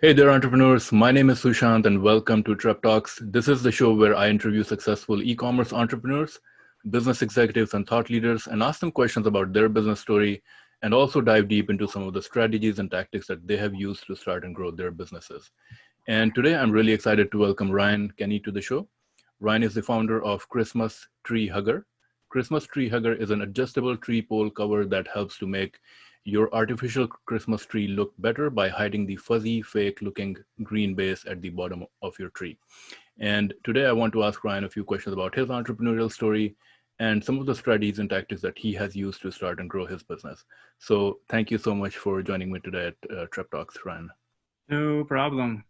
Hey there, entrepreneurs. My name is Sushant, and welcome to Trep Talks. This is the show where I interview successful e commerce entrepreneurs, business executives, and thought leaders, and ask them questions about their business story, and also dive deep into some of the strategies and tactics that they have used to start and grow their businesses. And today, I'm really excited to welcome Ryan Kenny to the show. Ryan is the founder of Christmas Tree Hugger. Christmas Tree Hugger is an adjustable tree pole cover that helps to make your artificial Christmas tree look better by hiding the fuzzy, fake-looking green base at the bottom of your tree. And today I want to ask Ryan a few questions about his entrepreneurial story and some of the strategies and tactics that he has used to start and grow his business. So thank you so much for joining me today at Trep Talks, Ryan. No problem.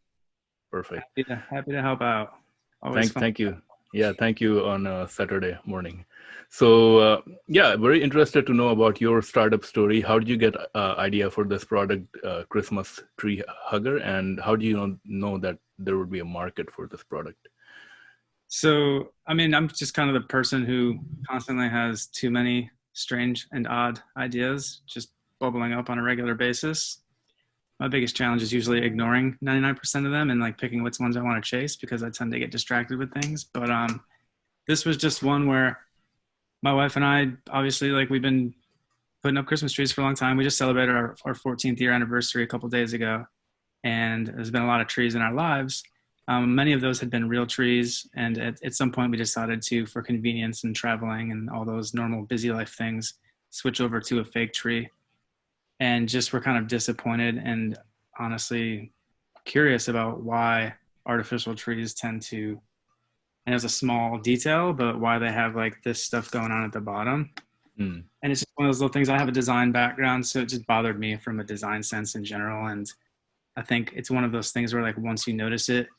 Perfect. Happy to help out. Always fun. Thank you. Yeah, thank you on a Saturday morning. So yeah, very interested to know about your startup story. How did you get idea for this product, Christmas Tree Hugger, and how do you know that there would be a market for this product? So, I mean, I'm just kind of the person who constantly has too many strange and odd ideas just bubbling up on a regular basis. My biggest challenge is usually ignoring 99% of them and like picking which ones I want to chase because I tend to get distracted with things. But this was just one where my wife and I, obviously, like we've been putting up Christmas trees for a long time. We just celebrated our 14th year anniversary a couple of days ago, and there's been a lot of trees in our lives. Many of those had been real trees, and at some point we decided to, for convenience and traveling and all those normal busy life things, switch over to a fake tree. And just were kind of disappointed and honestly curious about why artificial trees tend to, and it's a small detail, but why they have like this stuff going on at the bottom. Mm. And it's just one of those little things. I have a design background, so it just bothered me from a design sense in general. And I think it's one of those things where like once you notice it,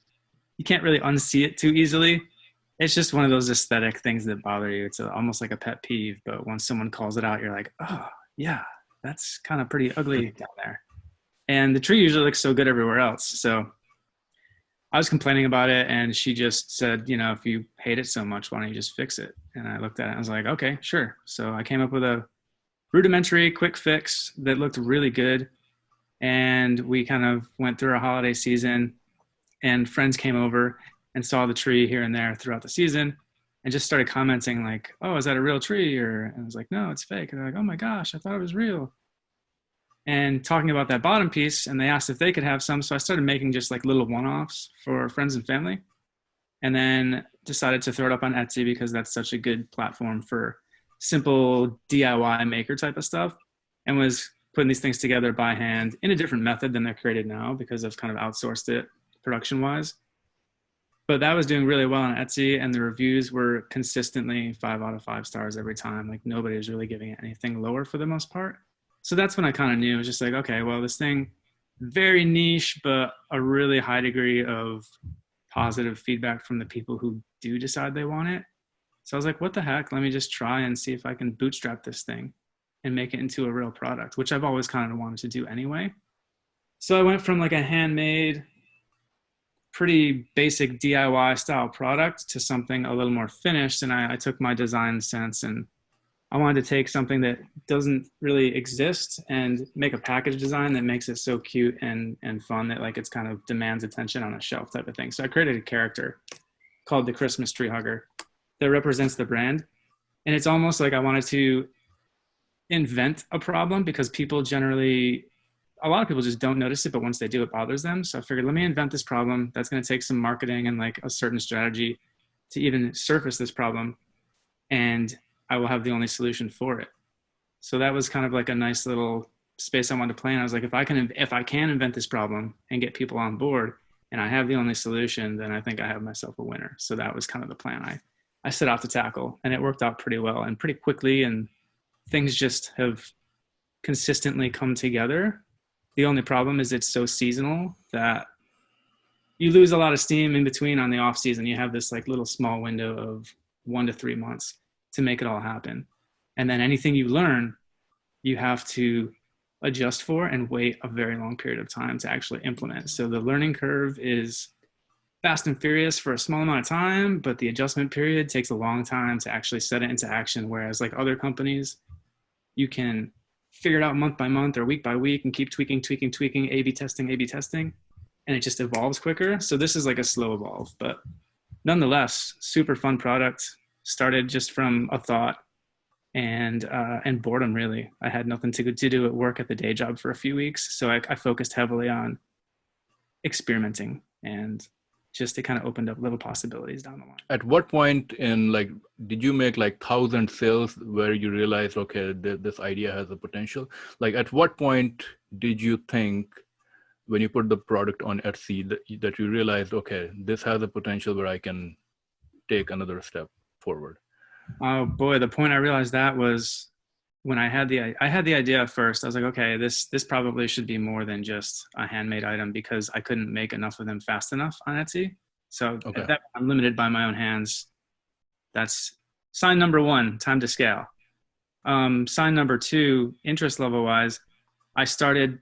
you can't really unsee it too easily. It's just one of those aesthetic things that bother you. It's almost like a pet peeve, but once someone calls it out, you're like, oh yeah, that's kind of pretty ugly down there. And the tree usually looks so good everywhere else. So I was complaining about it, and she just said, you know, if you hate it so much, why don't you just fix it? And I looked at it and I was like, okay, sure. So I came up with a rudimentary quick fix that looked really good. And we kind of went through our holiday season, and friends came over and saw the tree here and there throughout the season and just started commenting like, oh, is that a real tree? And I was like, no, it's fake. And they're like, oh my gosh, I thought it was real. And talking about that bottom piece, and they asked if they could have some. So I started making just like little one-offs for friends and family, and then decided to throw it up on Etsy because that's such a good platform for simple DIY maker type of stuff, and was putting these things together by hand in a different method than they're created now because I've kind of outsourced it production wise. But that was doing really well on Etsy, and the reviews were consistently 5 out of 5 stars every time. Like nobody was really giving it anything lower for the most part. So that's when I kind of knew, it was just like, okay, well, this thing, very niche, but a really high degree of positive feedback from the people who do decide they want it. So I was like, what the heck? Let me just try and see if I can bootstrap this thing and make it into a real product, which I've always kind of wanted to do anyway. So I went from like a handmade, pretty basic DIY style product to something a little more finished. And I took my design sense, and I wanted to take something that doesn't really exist and make a package design that makes it so cute and fun that like it's kind of demands attention on a shelf type of thing. So I created a character called the Christmas Tree Hugger that represents the brand. And it's almost like I wanted to invent a problem because people generally, a lot of people just don't notice it, but once they do, it bothers them. So I figured, let me invent this problem that's going to take some marketing and like a certain strategy to even surface this problem, and I will have the only solution for it. So that was kind of like a nice little space I wanted to play in. I was like, if I can invent this problem and get people on board, and I have the only solution, then I think I have myself a winner. So that was kind of the plan I set out to tackle, and it worked out pretty well and pretty quickly, and things just have consistently come together. The only problem is it's so seasonal that you lose a lot of steam in between on the off season. You have this like little small window of 1 to 3 months to make it all happen. And then anything you learn, you have to adjust for and wait a very long period of time to actually implement. So the learning curve is fast and furious for a small amount of time, but the adjustment period takes a long time to actually set it into action. Whereas like other companies, you can figure it out month by month or week by week and keep tweaking, A/B testing. and it just evolves quicker. So this is like a slow evolve, but nonetheless, super fun product. Started just from a thought and boredom. Really, I had nothing to do at work at the day job for a few weeks, so I focused heavily on experimenting, and just it kind of opened up little possibilities down the line. At what point in like did you make like 1,000 sales where you realized, okay, this idea has a potential? Like at what point did you think, when you put the product on Etsy, that you realized, okay, this has a potential where I can take another step forward? Oh boy, the point I realized that was when I had the idea at first. I was like, okay, this probably should be more than just a handmade item, because I couldn't make enough of them fast enough on Etsy. So Okay. at that, I'm limited by my own hands. That's sign number one, time to scale. Sign number two, interest level wise, I started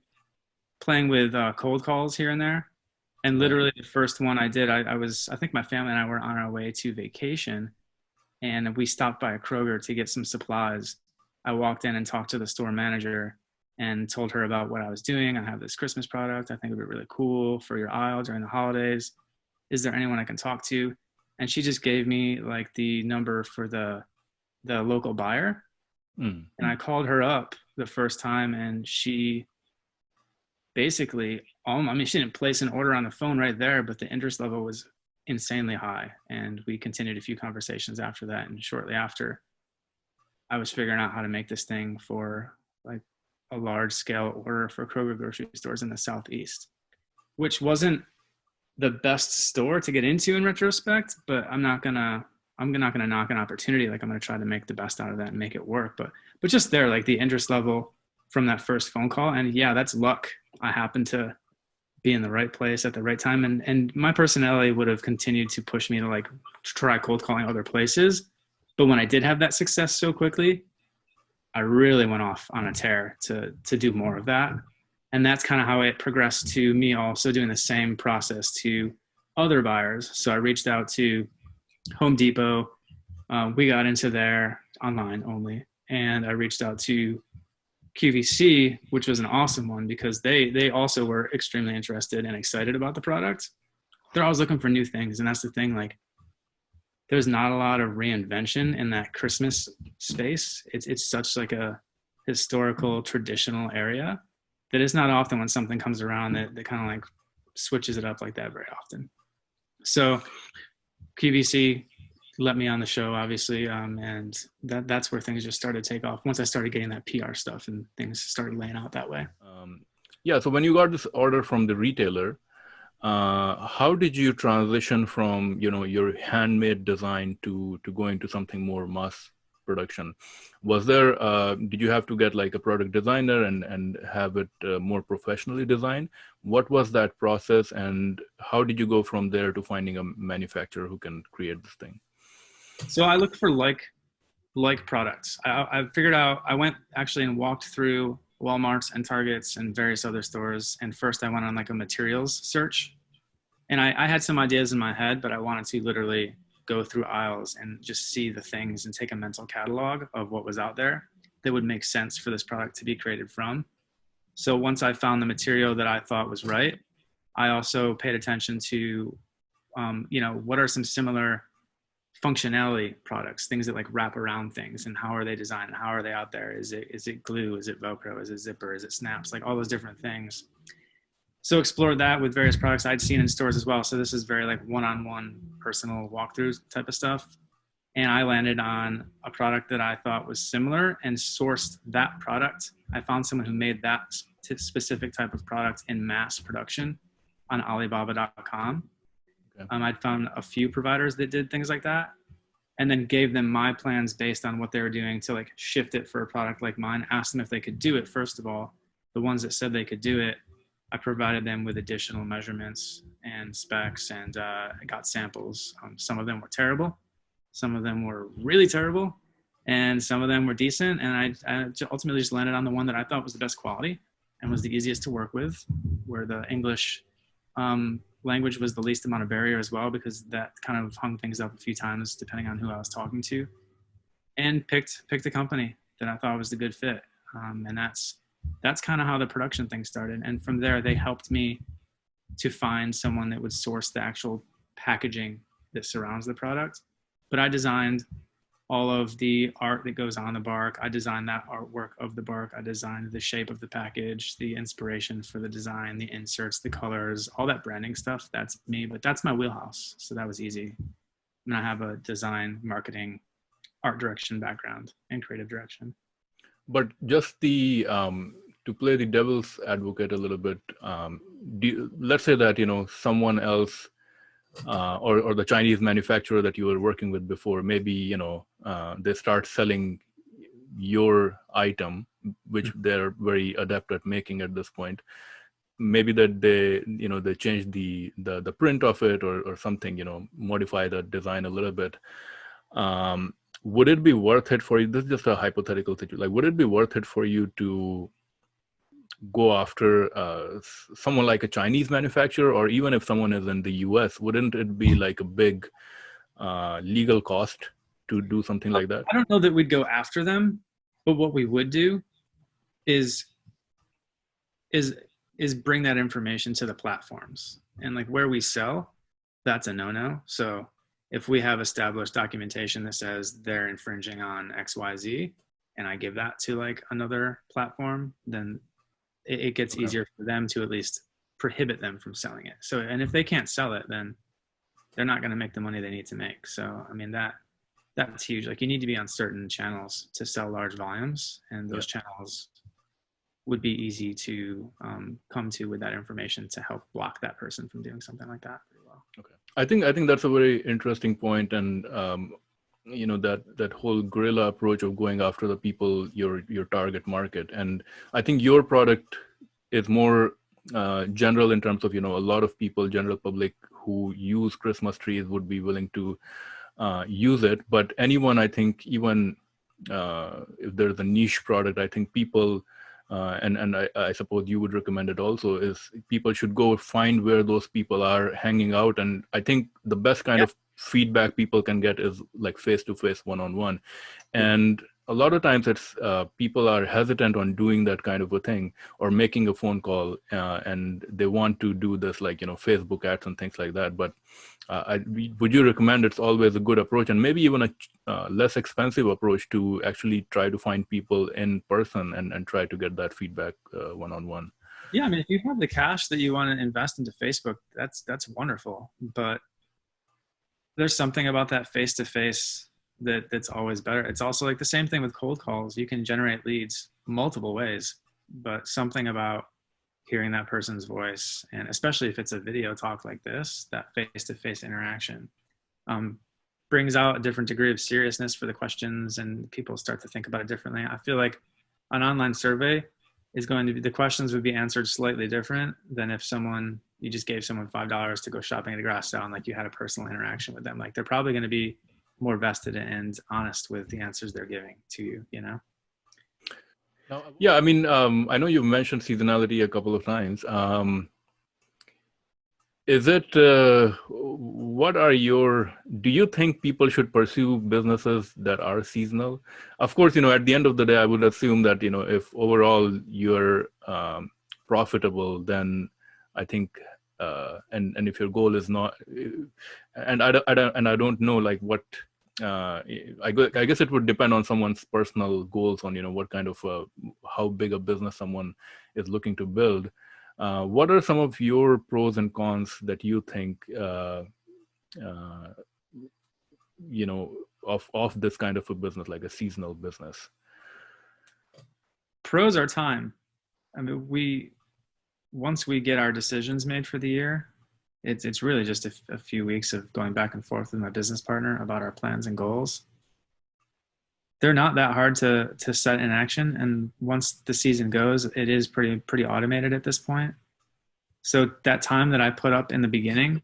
playing with cold calls here and there. And literally the first one I did, I think my family and I were on our way to vacation, and we stopped by a Kroger to get some supplies. I walked in and talked to the store manager and told her about what I was doing. I have this Christmas product. I think it would be really cool for your aisle during the holidays. Is there anyone I can talk to? And she just gave me like the number for the local buyer. Mm. And I called her up the first time, and she basically, she didn't place an order on the phone right there, but the interest level was insanely high. And we continued a few conversations after that. And shortly after, I was figuring out how to make this thing for like a large scale order for Kroger grocery stores in the Southeast, which wasn't the best store to get into in retrospect, but I'm not gonna knock an opportunity. Like I'm gonna try to make the best out of that and make it work. But just there, like the interest level from that first phone call, and yeah, that's luck. I happened to be in the right place at the right time, and my personality would have continued to push me to like try cold calling other places. But when I did have that success so quickly, I really went off on a tear to do more of that. And that's kind of how it progressed to me also doing the same process to other buyers. So I reached out to Home Depot. We got into there online only. And I reached out to QVC, which was an awesome one because they also were extremely interested and excited about the product. They're always looking for new things. And that's the thing, like there's not a lot of reinvention in that Christmas space. It's such like a historical, traditional area that it's not often when something comes around that kind of like switches it up like that very often. So QVC let me on the show, obviously, and that's where things just started to take off once I started getting that PR stuff and things started laying out that way. Yeah, so when you got this order from the retailer, how did you transition from your handmade design to going to something more mass production? Was there did you have to get like a product designer and have it more professionally designed? What was that process, and how did you go from there to finding a manufacturer who can create this thing? So I looked for like products. I figured out, I went actually and walked through Walmarts and Targets and various other stores. And first I went on like a materials search, and I had some ideas in my head, but I wanted to literally go through aisles and just see the things and take a mental catalog of what was out there that would make sense for this product to be created from. So once I found the material that I thought was right, I also paid attention to, what are some similar functionality products, things that like wrap around things, and how are they designed and how are they out there? Is it glue? Is it Velcro? Is it zipper? Is it snaps? Like all those different things. So explored that with various products I'd seen in stores as well. So this is very like one-on-one personal walkthroughs type of stuff. And I landed on a product that I thought was similar and sourced that product. I found someone who made that specific type of product in mass production on Alibaba.com. Okay. I'd found a few providers that did things like that, and then gave them my plans based on what they were doing to like shift it for a product like mine. Asked them if they could do it. First of all, the ones that said they could do it, I provided them with additional measurements and specs, and I got samples. Some of them were terrible. Some of them were really terrible, and some of them were decent. And I ultimately just landed on the one that I thought was the best quality and was the easiest to work with, where the English language was the least amount of barrier as well, because that kind of hung things up a few times depending on who I was talking to, and picked a company that I thought was the good fit. And that's kind of how the production thing started. And from there, they helped me to find someone that would source the actual packaging that surrounds the product. But I designed all of the art that goes on the bark. I designed that artwork of the bark. I designed the shape of the package, the inspiration for the design, the inserts, the colors, all that branding stuff. That's me, but that's my wheelhouse. So that was easy. And I have a design, marketing, art direction background and creative direction. But just the to play the devil's advocate a little bit, let's say that someone else or the Chinese manufacturer that you were working with before, maybe they start selling your item, which they're very adept at making at this point. Maybe that they change the print of it or something, modify the design a little bit. Would it be worth it for you? This is just a hypothetical situation. Like, would it be worth it for you to go after someone like a Chinese manufacturer, or even if someone is in the US, wouldn't it be like a big legal cost to do something like that? I don't know that we'd go after them, but what we would do is bring that information to the platforms. And like where we sell, that's a no-no. So if we have established documentation that says they're infringing on XYZ, and I give that to like another platform, then it gets easier for them to at least prohibit them from selling it. So, and if they can't sell it, then they're not going to make the money they need to make. So, I mean, that's huge. Like, you need to be on certain channels to sell large volumes, and those channels would be easy to come to with that information to help block that person from doing something like that pretty well. Okay. I think that's a very interesting point, and that whole guerrilla approach of going after the people, your target market. And I think your product is more general in terms of a lot of people, general public who use Christmas trees would be willing to use it. But anyone, I think, even if there's a niche product, I think people and I suppose you would recommend it also, is people should go find where those people are hanging out. And I think the best kind of feedback people can get is like face-to-face, one-on-one. And a lot of times it's people are hesitant on doing that kind of a thing or making a phone call, and they want to do this like Facebook ads and things like that. But would you recommend it's always a good approach, and maybe even a less expensive approach, to actually try to find people in person and try to get that feedback one-on-one? Yeah, I mean, if you have the cash that you want to invest into Facebook, that's wonderful. But there's something about that face-to-face that's always better. It's also like the same thing with cold calls. You can generate leads multiple ways, but something about hearing that person's voice, and especially if it's a video talk like this, that face-to-face interaction brings out a different degree of seriousness for the questions, and people start to think about it differently. I feel like an online survey is going to be, the questions would be answered slightly different than if you just gave someone $5 to go shopping at a garage sale and like you had a personal interaction with them. Like, they're probably going to be more vested and honest with the answers they're giving to you, Yeah, I mean, I know you've mentioned seasonality a couple of times. Is it, do you think people should pursue businesses that are seasonal? Of course, at the end of the day, I would assume that, if overall you're profitable, then I think, and if your goal is not, and I don't know like what, I guess it would depend on someone's personal goals on, what kind of, how big a business someone is looking to build. What are some of your pros and cons that you think, of this kind of a business, like a seasonal business? Pros are time. I mean, once we get our decisions made for the year, it's really just a few weeks of going back and forth with my business partner about our plans and goals. They're not that hard to set in action. And once the season goes, it is pretty automated at this point. So that time that I put up in the beginning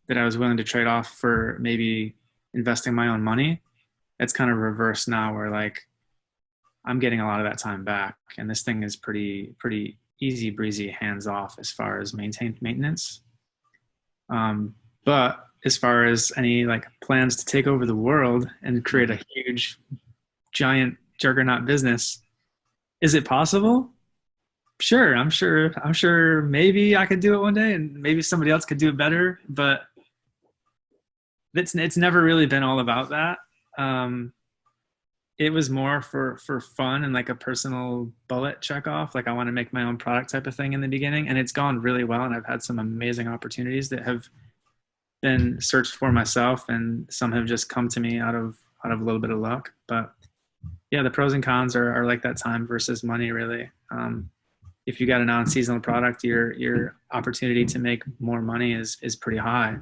that I was willing to trade off for maybe investing my own money, it's kind of reversed now, where like I'm getting a lot of that time back. And this thing is pretty easy breezy, hands off as far as maintenance. But as far as any like plans to take over the world and create a huge, giant juggernaut business, is it possible? Sure, I'm sure maybe I could do it one day and maybe somebody else could do it better, but it's never really been all about that. Um, it was more for fun and like a personal bullet check off. Like I want to make my own product type of thing in the beginning, and it's gone really well. And I've had some amazing opportunities that have been searched for myself, and some have just come to me out of a little bit of luck. But yeah, the pros and cons are like that time versus money, really. If you got a non-seasonal product, your opportunity to make more money is pretty high,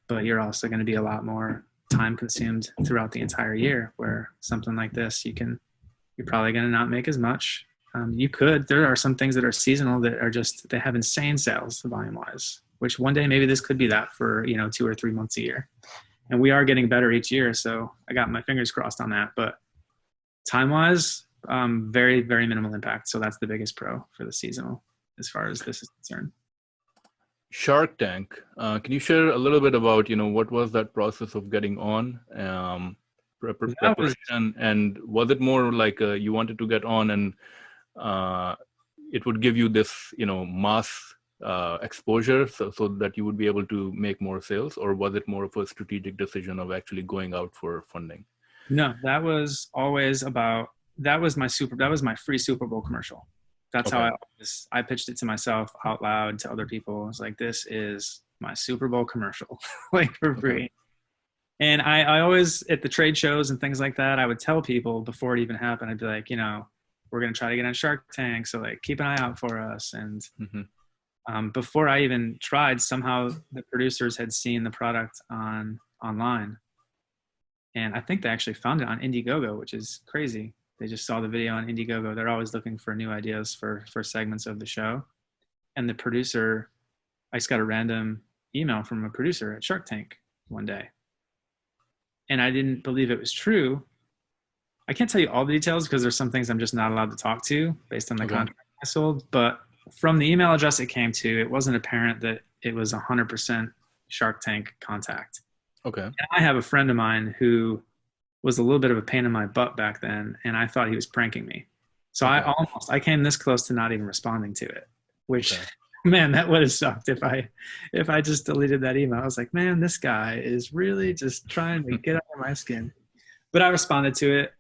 but you're also going to be a lot more time consumed throughout the entire year. Where something like this, you're probably going to not make as much. There are some things that are seasonal that are just, they have insane sales volume wise, which one day maybe this could be that for 2 or 3 months a year, and we are getting better each year. So I got my fingers crossed on that. But time wise, very, very minimal impact. So that's the biggest pro for the seasonal as far as this is concerned. Shark Tank. Can you share a little bit about, what was that process of getting on, That was, preparation, and was it more like you wanted to get on and it would give you this, mass exposure so that you would be able to make more sales, or was it more of a strategic decision of actually going out for funding? no, that was always about, that was my free Super Bowl commercial. That's Okay. how I pitched it to myself out loud to other people. I was like, this is my Super Bowl commercial, like for free. Okay. And I always, at the trade shows and things like that, I would tell people before it even happened, I'd be like, we're going to try to get on Shark Tank. So like, keep an eye out for us. And before I even tried, somehow the producers had seen the product online. And I think they actually found it on Indiegogo, which is crazy. They just saw the video on Indiegogo. They're always looking for new ideas for segments of the show. And the producer, I just got a random email from a producer at Shark Tank one day. And I didn't believe it was true. I can't tell you all the details because there's some things I'm just not allowed to talk to based on the contract I sold. But from the email address it came to, it wasn't apparent that it was 100% Shark Tank contact. Okay. And I have a friend of mine who was a little bit of a pain in my butt back then, and I thought he was pranking me. So Okay. I came this close to not even responding to it, which Okay. man, that would have sucked if I just deleted that email. I was like, man, this guy is really just trying to get under my skin. But I responded to it.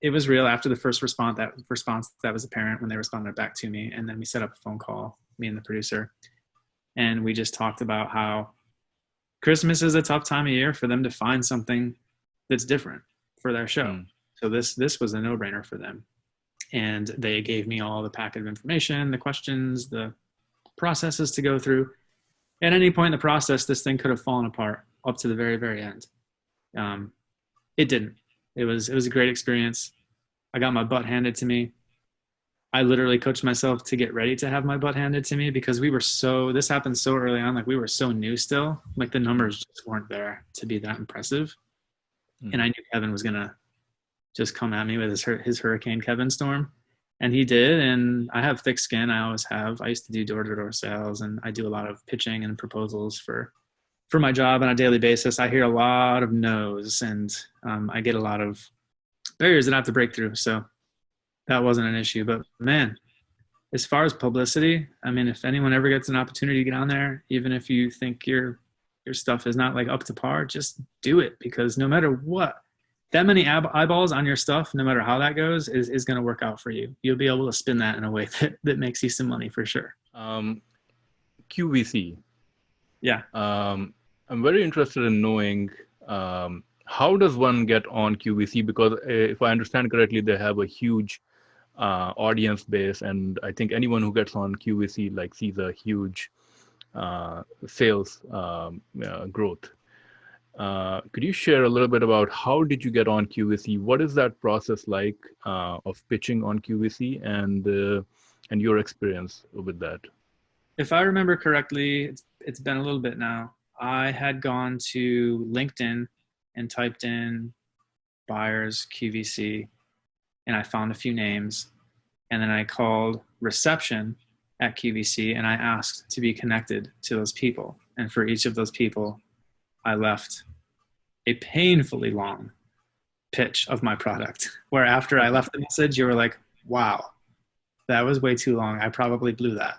It was real after the first response that was apparent when they responded back to me. And then we set up a phone call, me and the producer, and we just talked about how Christmas is a tough time of year for them to find something that's different for their show. So this was a no-brainer for them. And they gave me all the packet of information, the questions, the processes to go through. At any point in the process, this thing could have fallen apart up to the very, very end. It didn't. It was a great experience. I got my butt handed to me. I literally coached myself to get ready to have my butt handed to me because this happened so early on. Like we were so new still, like the numbers just weren't there to be that impressive. And I knew Kevin was going to just come at me with his Hurricane Kevin storm. And he did. And I have thick skin. I always have. I used to do door-to-door sales, and I do a lot of pitching and proposals for my job on a daily basis. I hear a lot of no's, and I get a lot of barriers that I have to break through. So that wasn't an issue. But man, as far as publicity, I mean, if anyone ever gets an opportunity to get on there, even if you think your stuff is not like up to par, just do it, because no matter what, that many eyeballs on your stuff, no matter how that goes, is going to work out for you. You'll be able to spin that in a way that makes you some money for sure. QVC. Yeah. I'm very interested in knowing how does one get on QVC, because if I understand correctly, they have a huge audience base, and I think anyone who gets on QVC like sees a huge sales growth. Could you share a little bit about how did you get on QVC? What is that process like of pitching on QVC, and your experience with that? If I remember correctly, it's been a little bit now. I had gone to LinkedIn and typed in buyers QVC, and I found a few names, and then I called reception at QVC and I asked to be connected to those people. And for each of those people, I left a painfully long pitch of my product, where after I left the message, you were like, wow, that was way too long. I probably blew that.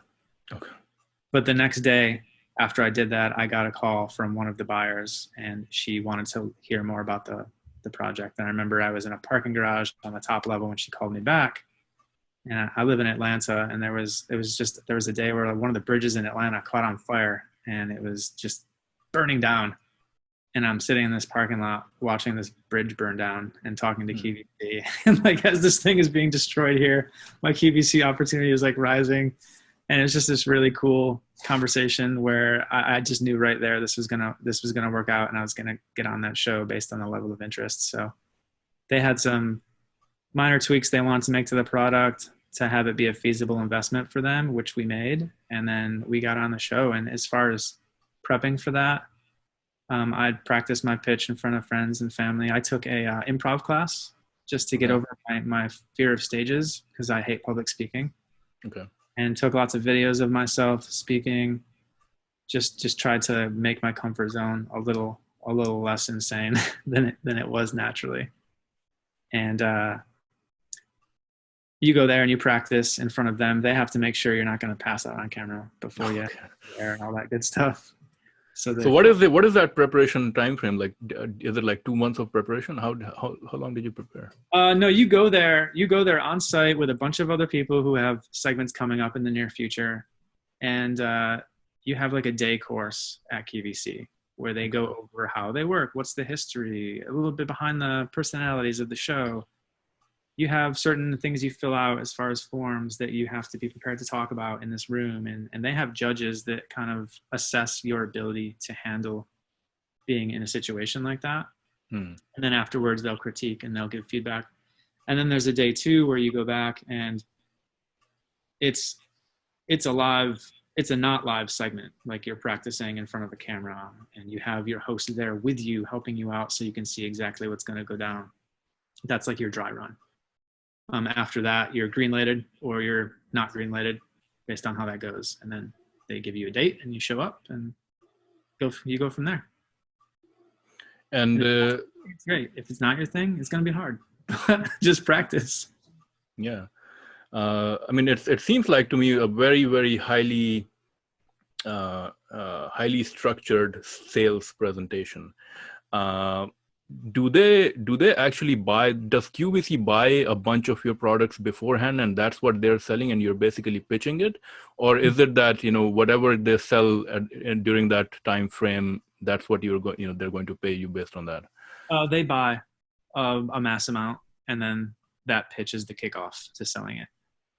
Okay. But the next day after I did that, I got a call from one of the buyers, and she wanted to hear more about the project. And I remember I was in a parking garage on the top level when she called me back. And I live in Atlanta, and there was a day where one of the bridges in Atlanta caught on fire, and it was just burning down. And I'm sitting in this parking lot watching this bridge burn down and talking to QVC. And like, as this thing is being destroyed here, my QVC opportunity is like rising. And it's just this really cool conversation where I just knew right there this was gonna work out, and I was gonna get on that show based on the level of interest. So they had some minor tweaks they wanted to make to the product to have it be a feasible investment for them, which we made. And then we got on the show. And as far as prepping for that, I'd practiced my pitch in front of friends and family. I took a improv class just to get over my fear of stages, because I hate public speaking. Okay. And took lots of videos of myself speaking. Just tried to make my comfort zone a little less insane than it was naturally. And you go there and you practice in front of them. They have to make sure you're not going to pass out on camera before you there and all that good stuff. So what is that preparation time frame like? Is it like 2 months of preparation? How long did you prepare? No, you go there on site with a bunch of other people who have segments coming up in the near future, and you have like a day course at QVC where they go over how they work, what's the history, a little bit behind the personalities of the show. You have certain things you fill out as far as forms that you have to be prepared to talk about in this room. And they have judges that kind of assess your ability to handle being in a situation like that. And then afterwards they'll critique and they'll give feedback. And then there's a day 2 where you go back, and it's a not live segment. Like, you're practicing in front of a camera, and you have your host there with you, helping you out so you can see exactly what's going to go down. That's like your dry run. After that, you're green-lighted or you're not green-lighted based on how that goes. And then they give you a date and you show up and you go from there. And it's great. If it's not your thing, it's going to be hard. Just practice. Yeah. I mean, it seems like to me a very, very highly structured sales presentation. Do they actually does QVC buy a bunch of your products beforehand, and that's what they're selling and you're basically pitching it? Or is it that, whatever they sell during that time frame, that's what they're going to pay you based on that? They buy a mass amount, and then that pitch is the kickoff to selling it.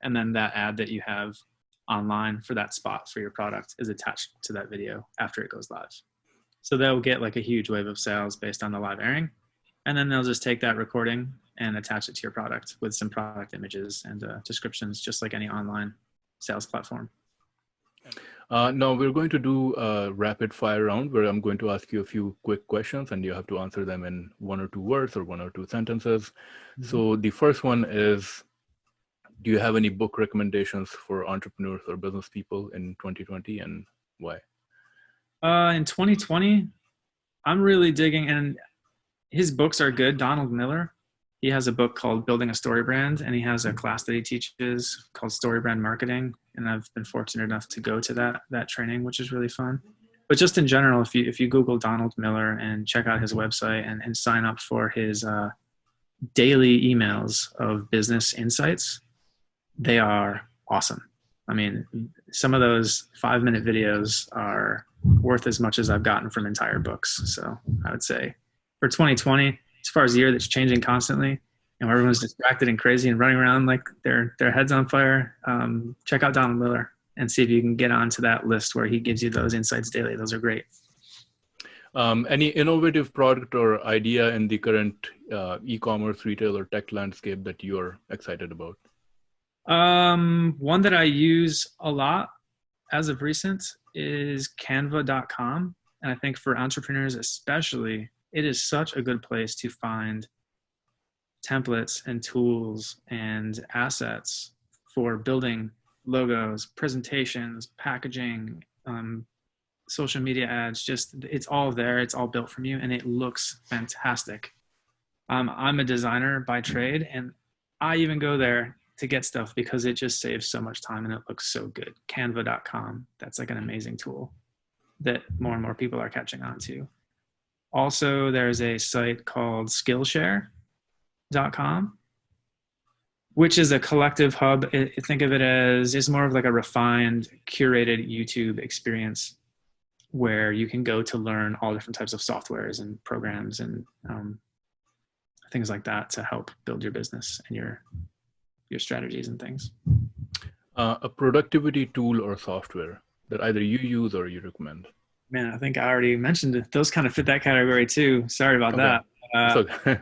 And then that ad that you have online for that spot for your product is attached to that video after it goes live. So they'll get like a huge wave of sales based on the live airing. And then they'll just take that recording and attach it to your product with some product images and descriptions, just like any online sales platform. Now we're going to do a rapid fire round where I'm going to ask you a few quick questions and you have to answer them in 1 or 2 words or 1 or 2 sentences. So the first one is, do you have any book recommendations for entrepreneurs or business people in 2020, and why? In 2020, I'm really digging, and his books are good. Donald Miller, he has a book called Building a Story Brand, and he has a class that he teaches called Story Brand Marketing. And I've been fortunate enough to go to that training, which is really fun. But just in general, if you Google Donald Miller and check out his website and sign up for his daily emails of business insights, they are awesome. I mean, some of those 5-minute videos are worth as much as I've gotten from entire books. So I would say for 2020, as far as a year that's changing constantly and everyone's distracted and crazy and running around like their heads on fire, check out Donald Miller and see if you can get onto that list where he gives you those insights daily. Those are great. Any innovative product or idea in the current e-commerce, retail, or tech landscape that you're excited about? One that I use a lot as of recent is canva.com. And I think for entrepreneurs especially, it is such a good place to find templates and tools and assets for building logos, presentations, packaging, social media ads. Just, it's all there. It's all built from you and it looks fantastic. I'm a designer by trade, and I even go there to get stuff because it just saves so much time and it looks so good. Canva.com. That's like an amazing tool that more and more people are catching on to. Also, there's a site called Skillshare.com, which is a collective hub. Think of it as, it's more of like a refined, curated YouTube experience where you can go to learn all different types of softwares and programs and things like that to help build your business and your strategies and things. A productivity tool or software that either you use or you recommend? Man, I think I already mentioned it. Those kind of fit that category too. Sorry about that. Okay.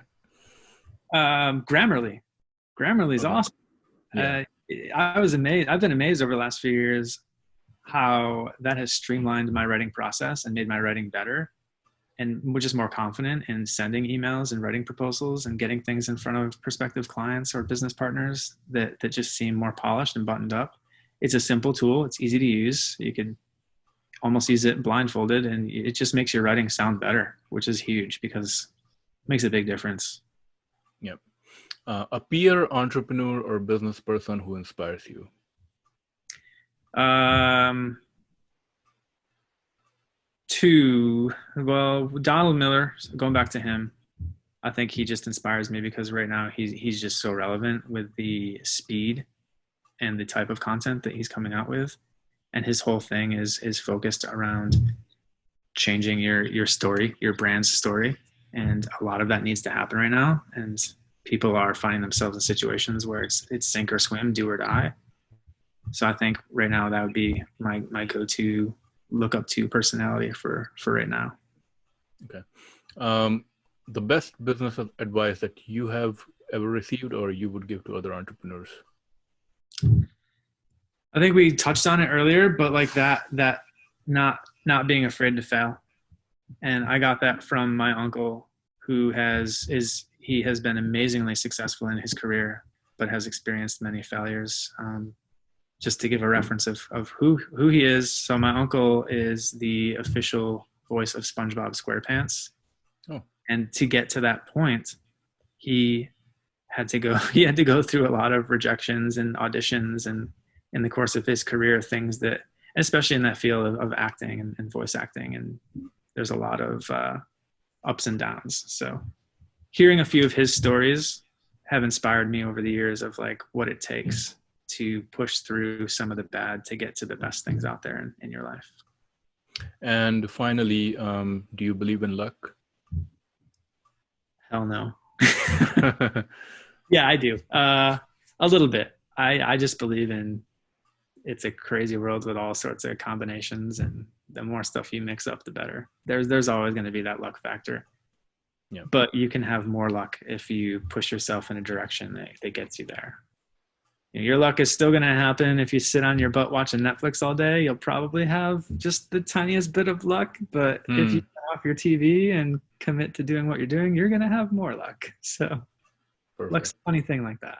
Grammarly. Grammarly is awesome. Yeah. I was amazed. I've been amazed over the last few years how that has streamlined my writing process and made my writing better, and we're just more confident in sending emails and writing proposals and getting things in front of prospective clients or business partners that just seem more polished and buttoned up. It's a simple tool. It's easy to use. You could almost use it blindfolded, and it just makes your writing sound better, which is huge because it makes a big difference. Yep. A peer, entrepreneur, or business person who inspires you? Donald Miller, going back to him, I think he just inspires me because right now he's just so relevant with the speed and the type of content that he's coming out with. And his whole thing is focused around changing your story, your brand's story. And a lot of that needs to happen right now. And people are finding themselves in situations where it's sink or swim, do or die. So I think right now that would be my go-to look up to personality for right now. Okay. The best business advice that you have ever received or you would give to other entrepreneurs? I think we touched on it earlier, but like that not being afraid to fail. And I got that from my uncle who has been amazingly successful in his career, but has experienced many failures. Just to give a reference of who he is. So my uncle is the official voice of SpongeBob SquarePants. Oh. And to get to that point, he had to go through a lot of rejections and auditions, and in the course of his career, things that, especially in that field of acting and voice acting, and there's a lot of ups and downs. So hearing a few of his stories have inspired me over the years of like what it takes to push through some of the bad to get to the best things out there in your life. And finally, do you believe in luck? Hell no. Yeah, I do. A little bit. I just believe in, it's a crazy world with all sorts of combinations, and the more stuff you mix up, the better. There's always going to be that luck factor. Yeah. But you can have more luck if you push yourself in a direction that gets you there. Your luck is still going to happen. If you sit on your butt watching Netflix all day, you'll probably have just the tiniest bit of luck. But if you turn off your TV and commit to doing what you're doing, you're going to have more luck. So luck's a funny thing like that.